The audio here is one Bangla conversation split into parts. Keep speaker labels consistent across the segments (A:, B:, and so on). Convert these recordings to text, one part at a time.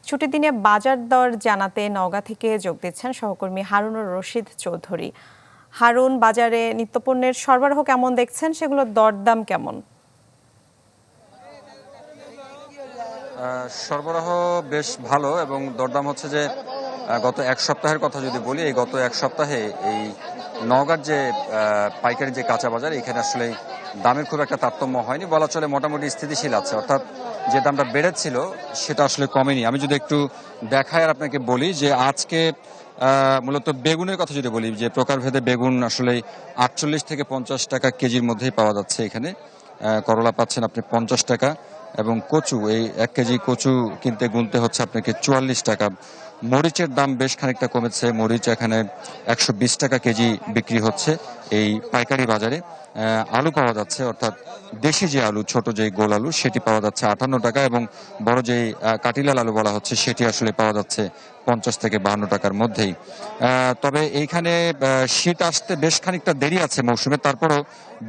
A: ছুটির দিনে বাজার দর জানাতে নওগাঁ থেকে যোগ দিচ্ছেন সহকর্মী হারুনুর রশিদ চৌধুরী। হারুন, বাজারে নিত্যপণ্যের সরবরাহ কেমন দেখছেন, সেগুলোর দরদাম কেমন?
B: সরবরাহ বেশ ভালো এবং দরদাম হচ্ছে যে গত এক সপ্তাহের কথা যদি বলি, এই গত এক সপ্তাহে এই নওগাঁর যে পাইকারি যে কাঁচা বাজার, এখানে আসলে দামের খুব একটা তারতম্য হয়নি, বলা চলে মোটামুটি স্থিতিশীল আছে। অর্থাৎ যে দামটা বেড়েছিল সেটা আসলে কমেনি। আমি যদি একটু দেখাই আর আপনাকে বলি যে আজকে মূলত বেগুনের কথা যদি বলি, যে প্রকারভেদে বেগুন আসলে 48 থেকে 50 টাকা কেজির মধ্যেই পাওয়া যাচ্ছে এখানে। করলা পাচ্ছেন আপনি 50 টাকা, এবং কচু, এই 1 কেজি কচু কিনতে গুনতে হচ্ছে আপনাকে 44 টাকা। মরিচের দাম বেশ খানিকটা কমেছে, মরিচ এখানে 120 টাকা কেজি বিক্রি হচ্ছে এই পাইকারি বাজারে। আলু পাওয়া যাচ্ছে, অর্থাৎ দেশি যে আলু, ছোট যে গোল আলু, সেটি পাওয়া যাচ্ছে 58 টাকা, এবং বড় যে কাটিলাল আলু বলা হচ্ছে সেটি আসলে পাওয়া যাচ্ছে 50 থেকে 52 টাকার মধ্যেই। তবে এইখানে শীত আসতে বেশ খানিকটা দেরি আছে মৌসুমে, তারপরও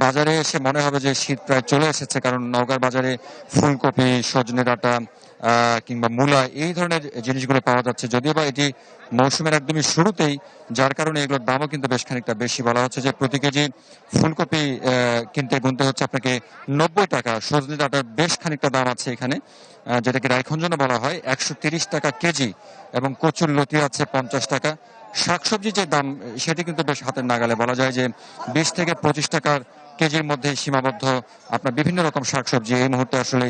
B: বাজারে এসে মনে হবে যে শীত প্রায় চলে এসেছে, কারণ নওগাঁর বাজারে ফুলকপি, সজনে ডাঁটা কিংবা মূলা, এই ধরনের জিনিসগুলো পাওয়া যাচ্ছে, যদিও বা এটি মৌসুমের একদমই শুরুতেই, যার কারণে এগুলোর দামও কিন্তু বেশ খানিকটা বেশি। বলা হচ্ছে যে প্রতি কেজি ফুলকপি কিনতে গুনতে হচ্ছে আপনাকে 90 টাকা। সজনে ডাঁটার বেশ খানিকটা দাম আছে এখানে, যেটাকে রায়খঞ্জনা বলা হয়, 130 টাকা কেজি, এবং কচুর লতি আছে 50 টাকা। শাকসবজি যে দাম, সেটি কিন্তু বেশ হাতের নাগালে, বলা যায় যে 20 থেকে 25 টাকার কেজির মধ্যে সীমাবদ্ধ আপনার বিভিন্ন রকম শাকসবজি এই মুহূর্তে আসলে,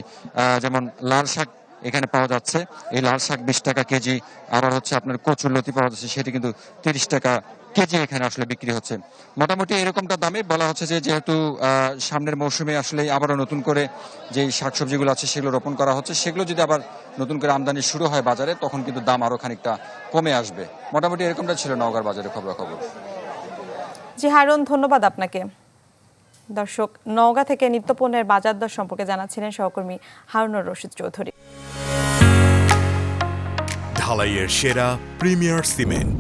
B: যেমন লাল শাক এখানে পাওয়া যাচ্ছে, এই লাল শাক 20 টাকা কেজি। আবার হচ্ছে আপনার কচুর লতি পাওয়া যাচ্ছে, সেটি কিন্তু 30 টাকা কেজি এখানে আসলে বিক্রি হচ্ছে। মোটামুটি এরকমটা দামে বলা হচ্ছে যে, যেহেতু সামনের মৌসুমে আসলে আবারও নতুন করে যে শাকসবজিগুলো আছে সেগুলো রোপণ করা হচ্ছে, সেগুলো যদি আবার নতুন করে আমদানি শুরু হয় বাজারে, তখন কিন্তু দাম আরো খানিকটা কমে আসবে। মোটামুটি এরকমটা ছিল নওগাঁর বাজারে খবরাখবর।
A: জি হারুন, ধন্যবাদ আপনাকে। দর্শক, নওগাঁ থেকে নিত্যপণ্যের বাজার দর সম্পর্কে জানাচ্ছিলেন সহকর্মী হারুনুর রশিদ চৌধুরী।
C: ঢালাইয়ের সেরা প্রিমিয়ার সিমেন্ট।